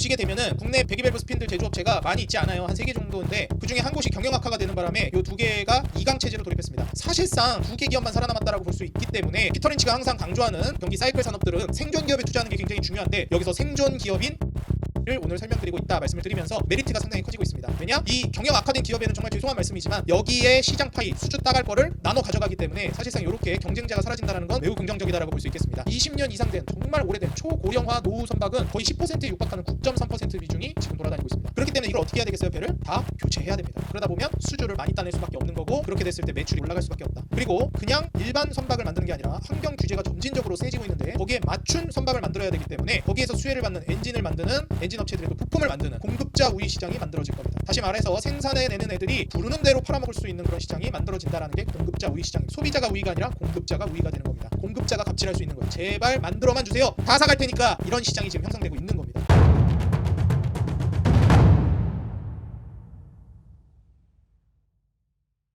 보시게 되면은 국내 배기밸브 스핀들 제조업체가 많이 있지 않아요. 한 3개 정도인데 그중에 한 곳이 경영 악화가 되는 바람에 이 2개가 2강 체제로 돌입했습니다. 사실상 2개 기업만 살아남았다라고 볼 수 있기 때문에 피터린치가 항상 강조하는 경기 사이클 산업들은 생존 기업에 투자하는 게 굉장히 중요한데 여기서 생존 기업인 를 오늘 설명드리고 있다 말씀을 드리면서 메리트가 상당히 커지고 있습니다. 왜냐? 이 경영 악화된 기업에는 정말 죄송한 말씀이지만 여기에 시장 파이, 수주 따갈 거를 나눠 가져가기 때문에 사실상 이렇게 경쟁자가 사라진다는 건 매우 긍정적이다라고 볼 수 있겠습니다. 20년 이상 된 정말 오래된 초고령화 노후 선박은 거의 10%에 육박하는 9.3% 비중이 지금 돌아다니고 있습니다. 그렇기 때문에 이걸 어떻게 해야 되겠어요? 배를 다 교체해야 됩니다. 그러다 보면 수주를 많이 따낼 수밖에 없는 거고 그렇게 됐을 때 매출이 올라갈 수밖에 없다. 그리고 그냥 일반 선박을 만드는 게 아니라 환경 규제가 점진적으로 세지고 있는데 거기에 맞춘 선박을 만들어야 되기 때문에 거기에서 수혜를 받는 엔진을 만드는 엔진 업체들의 부품을 만드는 공급자 우위 시장이 만들어질 겁니다. 다시 말해서 생산해내는 애들이 부르는 대로 팔아먹을 수 있는 그런 시장이 만들어진다는 게 공급자 우위 시장입니다. 소비자가 우위가 아니라 공급자가 우위가 되는 겁니다. 공급자가 갑질할 수 있는 거예요. 제발 만들어만 주세요. 다 사갈 테니까 이런 시장이 지금 형성되고 있는 겁니다.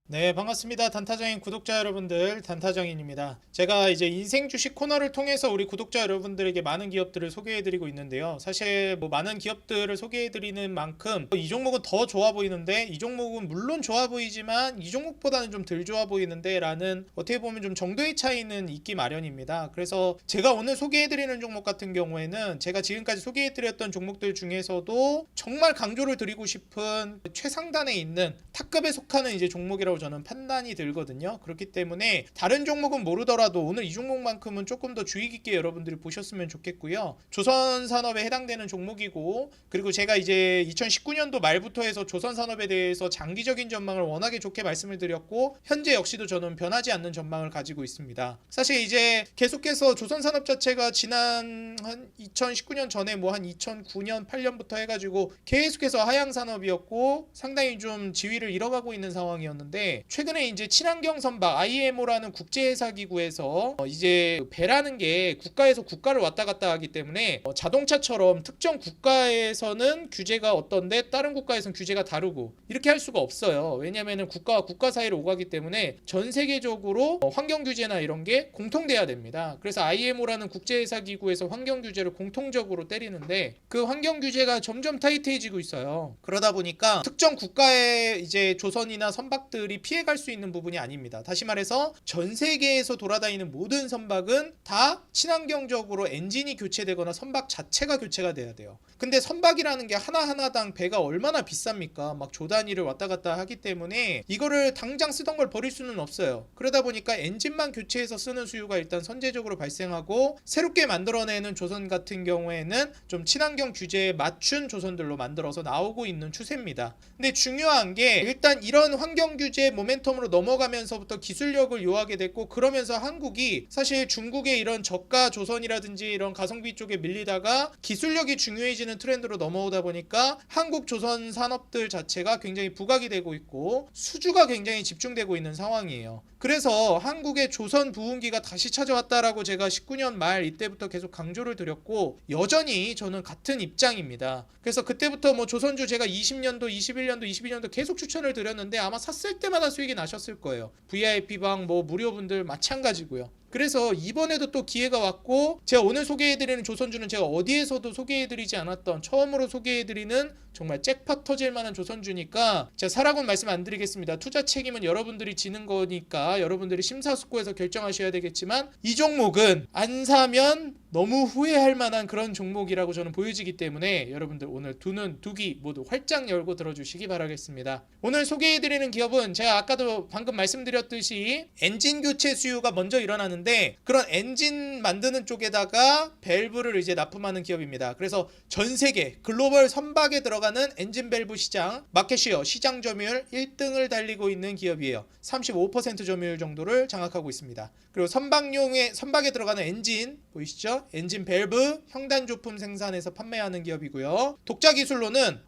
네, 반갑습니다. 단타장인 구독자 여러분들, 단타장인입니다. 제가 이제 인생 주식 코너를 통해서 우리 구독자 여러분들에게 많은 기업들을 소개해드리고 있는데요. 사실 뭐 많은 기업들을 소개해드리는 만큼 이 종목은 더 좋아 보이는데 이 종목은 물론 좋아 보이지만 이 종목보다는 좀 덜 좋아 보이는데 라는 어떻게 보면 좀 정도의 차이는 있기 마련입니다. 그래서 제가 오늘 소개해드리는 종목 같은 경우에는 제가 지금까지 소개해드렸던 종목들 중에서도 정말 강조를 드리고 싶은 최상단에 있는 탑급에 속하는 이제 종목이라고 저는 판단이 들거든요. 그렇기 때문에 다른 종목은 모르더라도 오늘 이 종목만큼은 조금 더 주의 깊게 여러분들이 보셨으면 좋겠고요. 조선산업에 해당되는 종목이고 그리고 제가 이제 2019년도 말부터 해서 조선산업에 대해서 장기적인 전망을 워낙에 좋게 말씀을 드렸고 현재 역시도 저는 변하지 않는 전망을 가지고 있습니다. 사실 이제 계속해서 조선산업 자체가 지난 한 2019년 전에 뭐 한 2009년 8년부터 해가지고 계속해서 하향산업이었고 상당히 좀 지위를 잃어가고 있는 상황이었는데 최근에 이제 친환경 선박 IMO라는 국제회사기구에서 이제 배라는 게 국가에서 국가를 왔다 갔다 하기 때문에 자동차처럼 특정 국가에서는 규제가 어떤데 다른 국가에서는 규제가 다르고 이렇게 할 수가 없어요. 왜냐면은 국가와 국가 사이를 오가기 때문에 전 세계적으로 환경 규제나 이런 게 공통돼야 됩니다. 그래서 IMO라는 국제회사기구에서 환경 규제를 공통적으로 때리는데 그 환경 규제가 점점 타이트해지고 있어요. 그러다 보니까 특정 국가의 이제 조선이나 선박들이 피해갈 수 있는 부분이 아닙니다. 다시 말해서 전 세계에서 돌아다니는 모든 선박은 다 친환경적으로 엔진이 교체되거나 선박 자체가 교체가 돼야 돼요. 근데 선박이라는 게 하나하나당 배가 얼마나 비쌉니까? 막 조 단위를 왔다 갔다 하기 때문에 이거를 당장 쓰던 걸 버릴 수는 없어요. 그러다 보니까 엔진만 교체해서 쓰는 수요가 일단 선제적으로 발생하고 새롭게 만들어내는 조선 같은 경우에는 좀 친환경 규제에 맞춘 조선들로 만들어서 나오고 있는 추세입니다. 근데 중요한 게 일단 이런 환경 규제 모멘텀으로 넘어가면서부터 기술력을 요하게 됐고 그러면서 한국이 사실 중국의 이런 저가 조선이라든지 이런 가성비 쪽에 밀리다가 기술력이 중요해지는 트렌드로 넘어오다 보니까 한국 조선 산업들 자체가 굉장히 부각이 되고 있고 수주가 굉장히 집중되고 있는 상황이에요. 그래서 한국의 조선 부흥기가 다시 찾아왔다라고 제가 19년 말 이때부터 계속 강조를 드렸고 여전히 저는 같은 입장입니다. 그래서 그때부터 뭐 조선주 제가 20년도, 21년도, 22년도 계속 추천을 드렸는데 아마 샀을 때마다 수익이 나셨을 거예요. VIP방 뭐 무료분들 마찬가지고요. 그래서 이번에도 또 기회가 왔고 제가 오늘 소개해드리는 조선주는 제가 어디에서도 소개해드리지 않았던 처음으로 소개해드리는 정말 잭팟 터질 만한 조선주니까 제가 사라고는 말씀 안 드리겠습니다. 투자 책임은 여러분들이 지는 거니까 여러분들이 심사숙고해서 결정하셔야 되겠지만 이 종목은 안 사면 너무 후회할 만한 그런 종목이라고 저는 보여지기 때문에 여러분들 오늘 두 눈, 두 귀 모두 활짝 열고 들어주시기 바라겠습니다. 오늘 소개해드리는 기업은 제가 아까도 방금 말씀드렸듯이 엔진 교체 수요가 먼저 일어나는데 그런 엔진 만드는 쪽에다가 밸브를 이제 납품하는 기업입니다. 그래서 전 세계 글로벌 선박에 들어가는 엔진 밸브 시장 마켓시어 시장 점유율 1등을 달리고 있는 기업이에요. 35% 점유율 정도를 장악하고 있습니다. 그리고 선박에 들어가는 엔진 보이시죠? 엔진 밸브 형단 조품 생산해서 판매하는 기업이고요. 독자 기술로는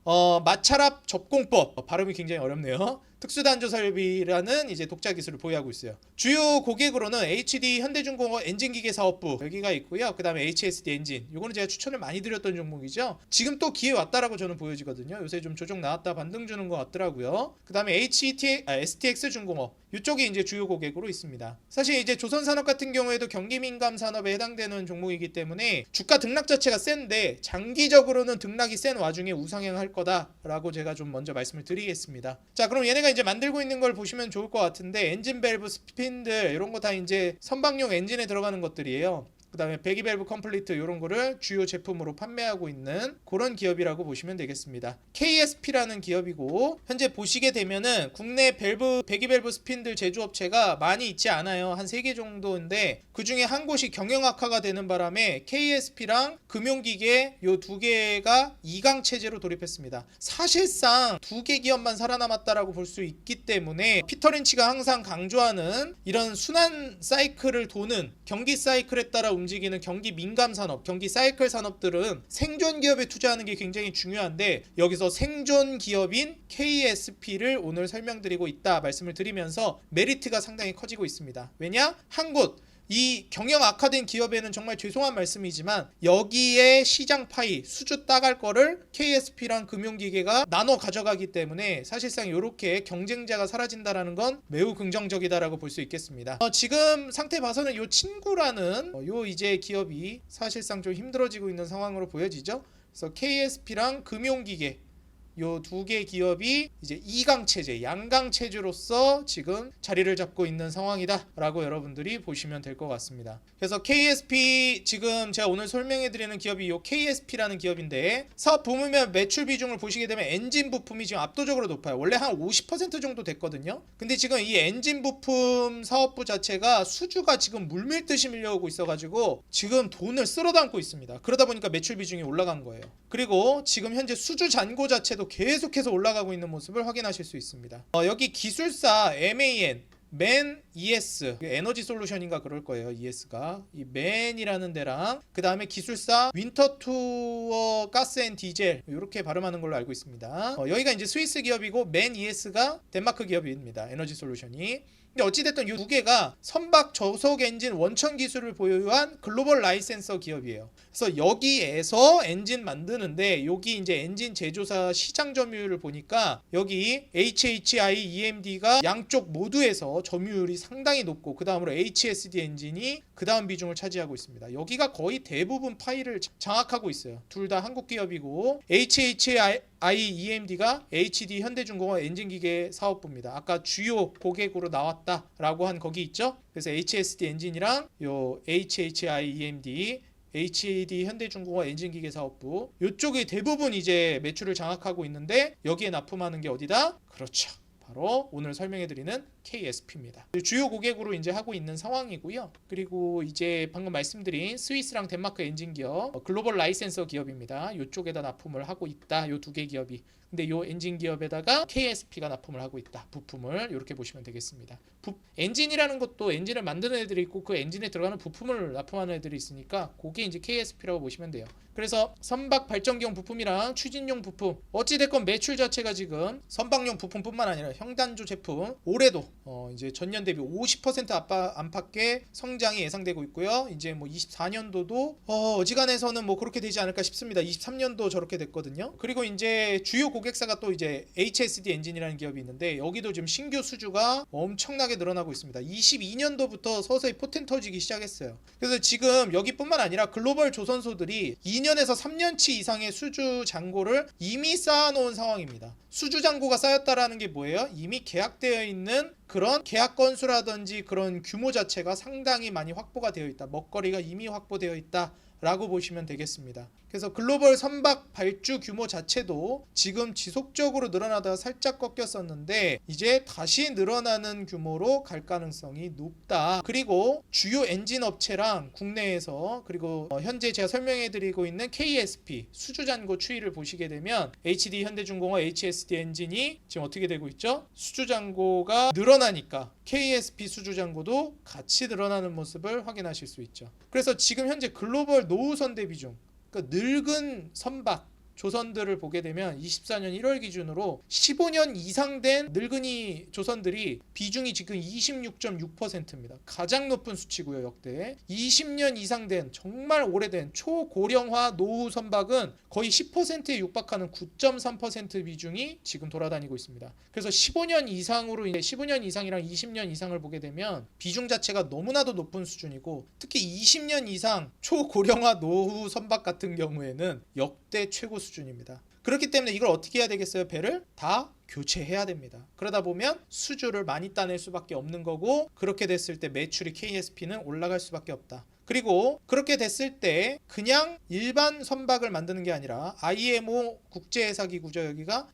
마찰압 접공법 발음이 굉장히 어렵네요. 특수단조 설비라는 이제 독자 기술을 보유하고 있어요. 주요 고객으로는 HD 현대중공업 엔진기계 사업부 여기가 있고요. 그 다음에 HSD 엔진, 요거는 제가 추천을 많이 드렸던 종목이죠. 지금 또 기회 왔다라고 저는 보여지거든요. 요새 좀 조정 나왔다 반등 주는 것 같더라고요. 그 다음에 STX 중공업, 이쪽이 이제 주요 고객으로 있습니다. 사실 이제 조선산업 같은 경우에도 경기 민감 산업에 해당되는 종목이기 때문에 주가 등락 자체가 센데 장기적으로는 등락이 센 와중에 우상향할 거다라고 제가 좀 먼저 말씀을 드리겠습니다. 자, 그럼 얘네가 이제 만들고 있는 걸 보시면 좋을 것 같은데, 엔진 밸브, 스핀들 이런 거 다 이제 선박용 엔진에 들어가는 것들이에요. 그 다음에 배기밸브 컴플리트 이런 거를 주요 제품으로 판매하고 있는 그런 기업이라고 보시면 되겠습니다. KSP라는 기업이고, 현재 보시게 되면은 국내 배기밸브 스핀들 제조업체가 많이 있지 않아요. 한 3개 정도인데 그 중에 한 곳이 경영 악화가 되는 바람에 KSP랑 금융기계 요 2개가 2강 체제로 돌입했습니다. 사실상 2개 기업만 살아남았다라고 볼 수 있기 때문에 피터 린치가 항상 강조하는 이런 순환 사이클을 도는 경기 사이클에 따라 움직이는 경기 민감 산업, 경기 사이클 산업들은 생존 기업에 투자하는 게 굉장히 중요한데, 여기서 생존 기업인 KSP를 오늘 설명드리고 있다 말씀을 드리면서 메리트가 상당히 커지고 있습니다. 왜냐? 한 곳, 이 경영 악화된 기업에는 정말 죄송한 말씀이지만 여기에 시장 파이 수주 따갈 거를 KSP랑 금융기계가 나눠 가져가기 때문에 사실상 이렇게 경쟁자가 사라진다라는 건 매우 긍정적이다라고 볼 수 있겠습니다. 지금 상태 봐서는 요 친구라는 요 이제 기업이 사실상 좀 힘들어지고 있는 상황으로 보여지죠. 그래서 KSP랑 금융기계 요 2개 기업이 이제 2강 체제, 양강 체제로서 지금 자리를 잡고 있는 상황이다 라고 여러분들이 보시면 될 것 같습니다. 그래서 KSP, 지금 제가 오늘 설명해 드리는 기업이 요 KSP라는 기업인데, 사업 부문별 매출 비중을 보시게 되면 엔진 부품이 지금 압도적으로 높아요. 원래 한 50% 정도 됐거든요. 근데 지금 이 엔진 부품 사업부 자체가 수주가 지금 물밀듯이 밀려오고 있어가지고 지금 돈을 쓸어담고 있습니다. 그러다 보니까 매출 비중이 올라간 거예요. 그리고 지금 현재 수주 잔고 자체도 계속해서 올라가고 있는 모습을 확인하실 수 있습니다. 여기 기술사 MAN ES, 에너지 솔루션인가 그럴 거예요. ES가 이 맨이라는 데랑, 그 다음에 기술사 윈터투어 가스 앤 디젤 이렇게 발음하는 걸로 알고 있습니다. 여기가 이제 스위스 기업이고 맨 ES가 덴마크 기업입니다. 에너지 솔루션이. 근데 어찌됐든 이 2개가 선박 저속 엔진 원천 기술을 보유한 글로벌 라이센서 기업이에요. 그래서 여기에서 엔진 만드는데, 여기 이제 엔진 제조사 시장 점유율을 보니까 여기 HHI, EMD가 양쪽 모두에서 점유율이 상당히 높고, 그 다음으로 HSD 엔진이 그 다음 비중을 차지하고 있습니다. 여기가 거의 대부분 파이를 장악하고 있어요. 둘 다 한국 기업이고, HHI EMD가 HD 현대중공업 엔진기계 사업부입니다. 아까 주요 고객으로 나왔다라고 한 거기 있죠. 그래서 HSD 엔진이랑 요 HHI EMD, HD 현대중공업 엔진기계 사업부 이쪽이 대부분 이제 매출을 장악하고 있는데, 여기에 납품하는 게 어디다? 그렇죠. 바로 오늘 설명해드리는 KSP입니다. 주요 고객으로 이제 하고 있는 상황이고요. 그리고 이제 방금 말씀드린 스위스랑 덴마크 엔진 기업, 글로벌 라이센서 기업입니다. 이쪽에다 납품을 하고 있다. 요 2개 기업이. 근데 요 엔진 기업에다가 KSP가 납품을 하고 있다. 부품을 이렇게 보시면 되겠습니다. 엔진이라는 것도 엔진을 만드는 애들이 있고, 그 엔진에 들어가는 부품을 납품하는 애들이 있으니까 그게 이제 KSP라고 보시면 돼요. 그래서 선박 발전기용 부품이랑 추진용 부품, 어찌됐건 매출 자체가 지금 선박용 부품뿐만 아니라 형단조 제품 올해도 이제 전년 대비 50% 안팎의 성장이 예상되고 있고요. 이제 뭐 24년도도 어지간해서는 뭐 그렇게 되지 않을까 싶습니다. 23년도 저렇게 됐거든요. 그리고 이제 주요 고객사가 또 이제 HSD 엔진이라는 기업이 있는데, 여기도 지금 신규 수주가 엄청나게 늘어나고 있습니다. 22년도부터 서서히 포텐 터지기 시작했어요. 그래서 지금 여기뿐만 아니라 글로벌 조선소들이 2년에서 3년치 이상의 수주 잔고를 이미 쌓아놓은 상황입니다. 수주 잔고가 쌓였다라는 게 뭐예요? 이미 계약되어 있는 그런 계약 건수라든지 그런 규모 자체가 상당히 많이 확보가 되어 있다. 먹거리가 이미 확보되어 있다 라고 보시면 되겠습니다. 그래서 글로벌 선박 발주 규모 자체도 지금 지속적으로 늘어나다가 살짝 꺾였었는데 이제 다시 늘어나는 규모로 갈 가능성이 높다. 그리고 주요 엔진 업체랑 국내에서, 그리고 현재 제가 설명해 드리고 있는 KSP 수주잔고 추이를 보시게 되면 HD 현대중공업 HSD 엔진이 지금 어떻게 되고 있죠? 수주잔고가 늘어나니까 KSP 수주잔고도 같이 늘어나는 모습을 확인하실 수 있죠. 그래서 지금 현재 글로벌 노후선대 비중, 그러니까 늙은 선박, 조선들을 보게 되면 24년 1월 기준으로 15년 이상 된 늙은이 조선들이 비중이 지금 26.6%입니다. 가장 높은 수치고요, 역대. 20년 이상 된 정말 오래된 초고령화 노후 선박은 거의 10%에 육박하는 9.3% 비중이 지금 돌아다니고 있습니다. 그래서 15년 이상으로 15년 이상이랑 20년 이상을 보게 되면 비중 자체가 너무나도 높은 수준이고, 특히 20년 이상 초고령화 노후 선박 같은 경우에는 역대 최고 수준입니다. 그렇기 때문에 이걸 어떻게 해야 되겠어요? 배를 다 교체해야 됩니다. 그러다 보면 수주를 많이 따낼 수밖에 없는 거고, 그렇게 됐을 때 매출이 KSP는 올라갈 수밖에 없다. 그리고 그렇게 됐을 때 그냥 일반 선박을 만드는 게 아니라 IMO 국제해사기구죠.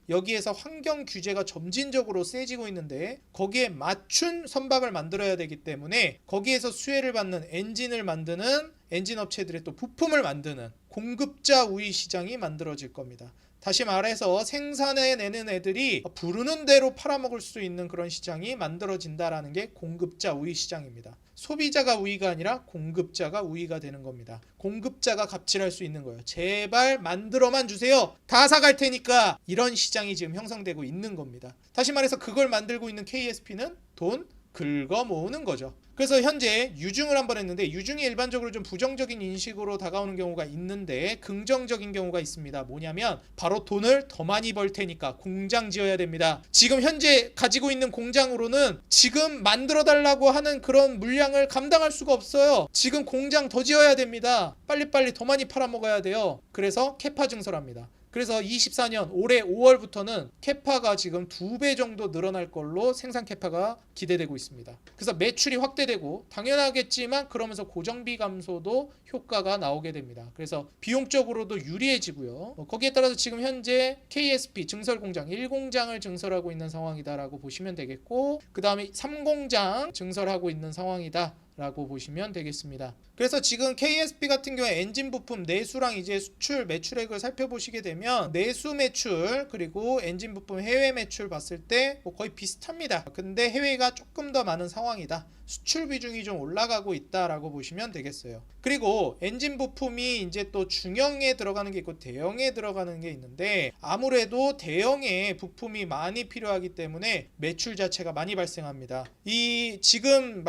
여기에서 환경 규제가 점진적으로 세지고 있는데, 거기에 맞춘 선박을 만들어야 되기 때문에 거기에서 수혜를 받는 엔진을 만드는 엔진 업체들의 또 부품을 만드는 공급자 우위 시장이 만들어질 겁니다. 다시 말해서 생산해내는 애들이 부르는 대로 팔아먹을 수 있는 그런 시장이 만들어진다라는 게 공급자 우위 시장입니다. 소비자가 우위가 아니라 공급자가 우위가 되는 겁니다. 공급자가 갑질할 수 있는 거예요. 제발 만들어만 주세요. 다 사갈 테니까. 이런 시장이 지금 형성되고 있는 겁니다. 다시 말해서 그걸 만들고 있는 KSP는 돈 긁어 모으는 거죠. 그래서 현재 유증을 한번 했는데, 유증이 일반적으로 좀 부정적인 인식으로 다가오는 경우가 있는데 긍정적인 경우가 있습니다. 뭐냐면 바로 돈을 더 많이 벌 테니까 공장 지어야 됩니다. 지금 현재 가지고 있는 공장으로는 지금 만들어 달라고 하는 그런 물량을 감당할 수가 없어요. 지금 공장 더 지어야 됩니다. 빨리빨리 더 많이 팔아먹어야 돼요. 그래서 캐파 증설합니다. 그래서 24년 올해 5월부터는 캐파가 지금 2배 정도 늘어날 걸로 생산 캐파가 기대되고 있습니다. 그래서 매출이 확대되고 당연하겠지만 그러면서 고정비 감소도 효과가 나오게 됩니다. 그래서 비용적으로도 유리해지고요. 거기에 따라서 지금 현재 KSP 증설공장 1공장을 증설하고 있는 상황이다라고 보시면 되겠고, 그 다음에 3공장 증설하고 있는 상황이다 라고 보시면 되겠습니다. 그래서 지금 KSP 같은 경우에 엔진 부품 내수랑 이제 수출 매출액을 살펴보시게 되면 내수 매출 그리고 엔진 부품 해외 매출 봤을 때 뭐 거의 비슷합니다. 근데 해외가 조금 더 많은 상황이다. 수출 비중이 좀 올라가고 있다라고 보시면 되겠어요. 그리고 엔진 부품이 이제 또 중형에 들어가는 게 있고 대형에 들어가는 게 있는데, 아무래도 대형에 부품이 많이 필요하기 때문에 매출 자체가 많이 발생합니다. 이 지금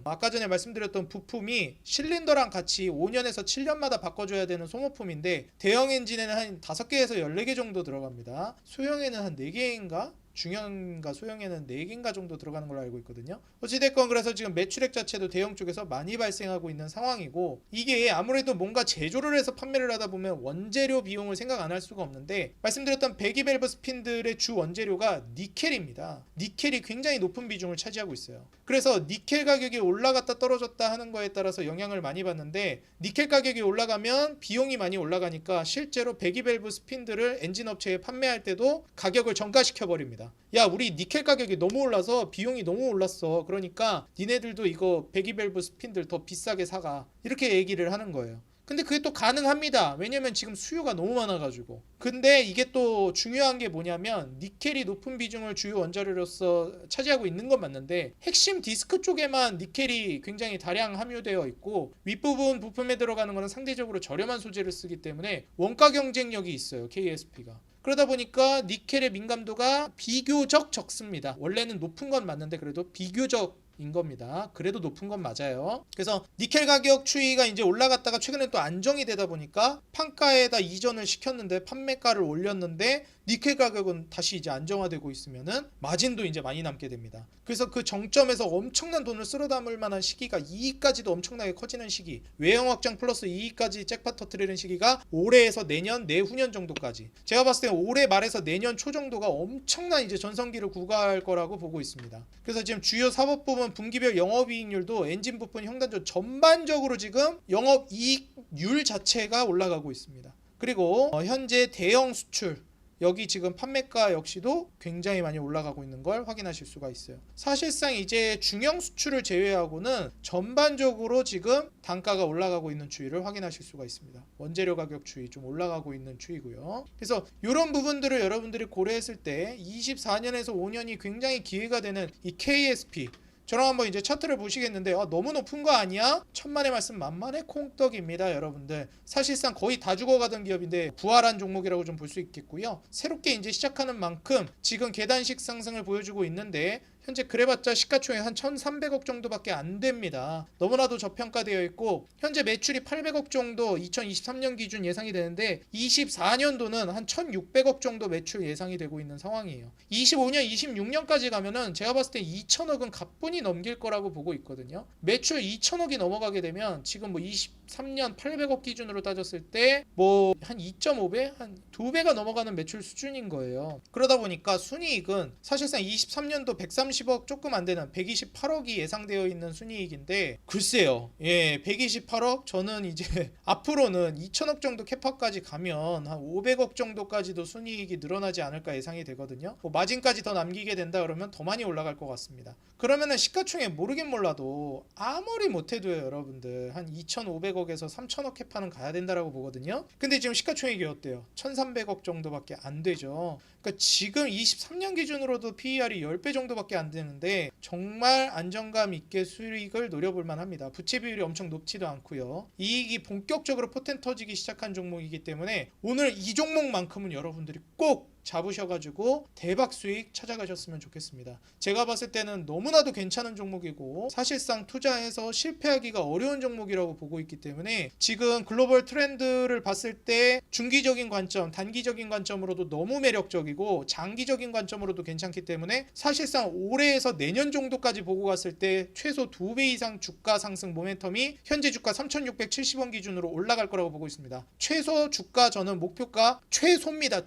아까 전에 말씀드렸던 부품이 실린더랑 같이 5년에서 7년마다 바꿔줘야 되는 소모품인데, 대형 엔진에는 한 5개에서 14개 정도 들어갑니다. 소형에는 한 4개인가? 중형과 소형에는 4개인가 정도 들어가는 걸로 알고 있거든요. 어찌됐건 그래서 지금 매출액 자체도 대형 쪽에서 많이 발생하고 있는 상황이고, 이게 아무래도 뭔가 제조를 해서 판매를 하다 보면 원재료 비용을 생각 안 할 수가 없는데, 말씀드렸던 배기밸브 스핀들의 주 원재료가 니켈입니다. 니켈이 굉장히 높은 비중을 차지하고 있어요. 그래서 니켈 가격이 올라갔다 떨어졌다 하는 거에 따라서 영향을 많이 받는데, 니켈 가격이 올라가면 비용이 많이 올라가니까 실제로 배기밸브 스핀들을 엔진 업체에 판매할 때도 가격을 정가시켜 버립니다. 야, 우리 니켈 가격이 너무 올라서 비용이 너무 올랐어. 그러니까 니네들도 이거 배기밸브 스핀들 더 비싸게 사가. 이렇게 얘기를 하는 거예요. 근데 그게 또 가능합니다. 왜냐면 지금 수요가 너무 많아가지고. 근데 이게 또 중요한 게 뭐냐면, 니켈이 높은 비중을 주요 원자료로서 차지하고 있는 건 맞는데, 핵심 디스크 쪽에만 니켈이 굉장히 다량 함유되어 있고, 윗부분 부품에 들어가는 거는 상대적으로 저렴한 소재를 쓰기 때문에 원가 경쟁력이 있어요, KSP가. 그러다 보니까 니켈의 민감도가 비교적 적습니다. 원래는 높은 건 맞는데 그래도 비교적 인 겁니다. 그래도 높은 건 맞아요. 그래서 니켈 가격 추이가 이제 올라갔다가 최근에 또 안정이 되다 보니까 판가에다 이전을 시켰는데 판매가를 올렸는데 니켈 가격은 다시 이제 안정화되고 있으면은 마진도 이제 많이 남게 됩니다. 그래서 그 정점에서 엄청난 돈을 쓸어 담을 만한 시기가, 이익까지도 엄청나게 커지는 시기, 외형 확장 플러스 이익까지 잭팟 터뜨리는 시기가 올해에서 내년, 내후년 정도까지, 제가 봤을 때 올해 말에서 내년 초 정도가 엄청난 이제 전성기를 구가할 거라고 보고 있습니다. 그래서 지금 주요 사업 부분 분기별 영업이익률도 엔진 부품 형단전 전반적으로 지금 영업이익률 자체가 올라가고 있습니다. 그리고 현재 대형 수출, 여기 지금 판매가 역시도 굉장히 많이 올라가고 있는 걸 확인하실 수가 있어요. 사실상 이제 중형 수출을 제외하고는 전반적으로 지금 단가가 올라가고 있는 추이를 확인하실 수가 있습니다. 원재료 가격 추이 좀 올라가고 있는 추이고요. 그래서 이런 부분들을 여러분들이 고려했을 때 24년에서 5년이 굉장히 기회가 되는 이 KSP, 저랑 한번 이제 차트를 보시겠는데 너무 높은 거 아니야? 천만의 말씀 만만의 콩떡입니다, 여러분들. 사실상 거의 다 죽어가던 기업인데 부활한 종목이라고 좀 볼 수 있겠고요. 새롭게 이제 시작하는 만큼 지금 계단식 상승을 보여주고 있는데 현재 그래봤자 시가총액 한 1,300억 정도밖에 안 됩니다. 너무나도 저평가되어 있고 현재 매출이 800억 정도 2023년 기준 예상이 되는데 24년도는 한 1,600억 정도 매출 예상이 되고 있는 상황이에요. 25년, 26년까지 가면은 제가 봤을 때 2,000억은 가뿐히 넘길 거라고 보고 있거든요. 매출 2,000억이 넘어가게 되면 지금 뭐 23년 800억 기준으로 따졌을 때 뭐 한 2.5배? 한 2배가 넘어가는 매출 수준인 거예요. 그러다 보니까 순이익은 사실상 23년도 130억 조금 안 되는 128억이 예상되어 있는 순이익인데 글쎄요. 예, 128억 저는 이제 앞으로는 2,000억 정도 캐파까지 가면 한 500억 정도까지도 순이익이 늘어나지 않을까 예상이 되거든요. 뭐 마진까지 더 남기게 된다 그러면 더 많이 올라갈 것 같습니다. 그러면은 시가총액 모르긴 몰라도 아무리 못해도요, 여러분들 한 2,500억에서 3,000억 캐파는 가야 된다라고 보거든요. 근데 지금 시가총액이 어때요? 1,300억 정도밖에 안 되죠. 그러니까 지금 23년 기준으로도 PER이 10배 정도밖에 안 되는데 정말 안정감 있게 수익을 노려볼 만합니다. 부채 비율이 엄청 높지도 않고요. 이익이 본격적으로 포텐 터지기 시작한 종목이기 때문에 오늘 이 종목만큼은 여러분들이 꼭 잡으셔가지고 대박 수익 찾아가셨으면 좋겠습니다. 제가 봤을 때는 너무나도 괜찮은 종목이고 사실상 투자해서 실패하기가 어려운 종목이라고 보고 있기 때문에 지금 글로벌 트렌드를 봤을 때 중기적인 관점, 단기적인 관점으로도 너무 매력적이고 장기적인 관점으로도 괜찮기 때문에 사실상 올해에서 내년 정도까지 보고 갔을 때 최소 2배 이상 주가 상승 모멘텀이 현재 주가 3,670원 기준으로 올라갈 거라고 보고 있습니다. 최소 주가 저는 목표가 최소입니다.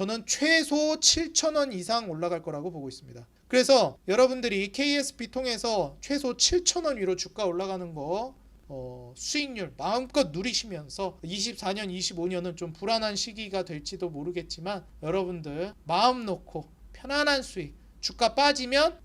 저는 최소 7,000원 이상 올라갈 거라고 보고 있습니다. 그래서 여러분들이 KSP 통해서 최소 7,000원 위로 주가 올라가는 거 수익률 마음껏 누리시면서 24년, 25년은 좀 불안한 시기가 될지도 모르겠지만 여러분들 마음 놓고 편안한 수익 주가 빠지면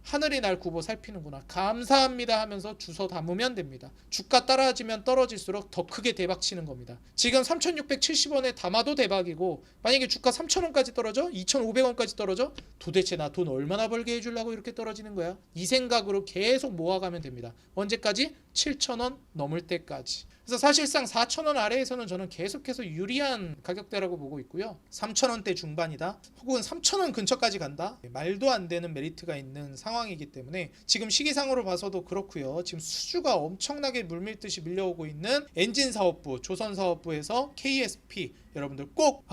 하늘이 날 굽어 살피는구나 감사합니다 하면서 주워 담으면 됩니다. 주가 따라지면 떨어질수록 더 크게 대박 치는 겁니다. 지금 3,670원에 담아도 대박이고 만약에 주가 3,000원까지 떨어져 2,500원까지 떨어져 도대체 나 돈 얼마나 벌게 해주려고 이렇게 떨어지는 거야. 이 생각으로 계속 모아가면 됩니다. 언제까지? 7,000원 넘을 때까지. 그래서 사실상 4,000원 아래에서는 저는 계속해서 유리한 가격대라고 보고 있고요. 3,000원대 중반이다 혹은 3,000원 근처까지 간다 말도 안 되는 메리트가 있는 상황이기 때문에 지금 시기상으로 봐서도 그렇고요. 지금 수주가 엄청나게 물밀듯이 밀려오고 있는 엔진사업부, 조선사업부에서 KSP 여러분들 꼭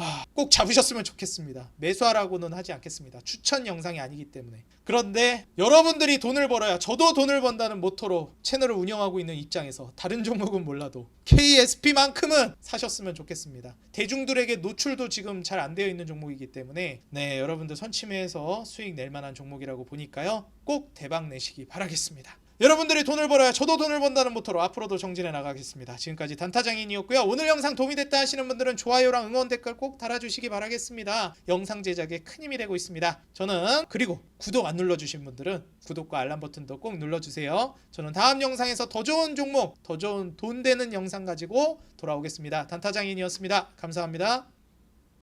잡으셨으면 좋겠습니다. 매수하라고는 하지 않겠습니다. 추천 영상이 아니기 때문에. 그런데 여러분들이 돈을 벌어야 저도 돈을 번다는 모토로 채널을 운영하고 있는 입장에서 다른 종목은 몰라도 KSP만큼은 사셨으면 좋겠습니다. 대중들에게 노출도 지금 잘 안 되어 있는 종목이기 때문에 여러분들 선침해서 수익 낼 만한 종목이라고 보니까요. 꼭 대박 내시기 바라겠습니다. 여러분들이 돈을 벌어야 저도 돈을 번다는 모토로 앞으로도 정진해 나가겠습니다. 지금까지 단타장인이었고요. 오늘 영상 도움이 됐다 하시는 분들은 좋아요랑 응원 댓글 꼭 달아주시기 바라겠습니다. 영상 제작에 큰 힘이 되고 있습니다. 저는 그리고 구독 안 눌러주신 분들은 구독과 알람 버튼도 꼭 눌러주세요. 저는 다음 영상에서 더 좋은 종목, 더 좋은 돈 되는 영상 가지고 돌아오겠습니다. 단타장인이었습니다. 감사합니다.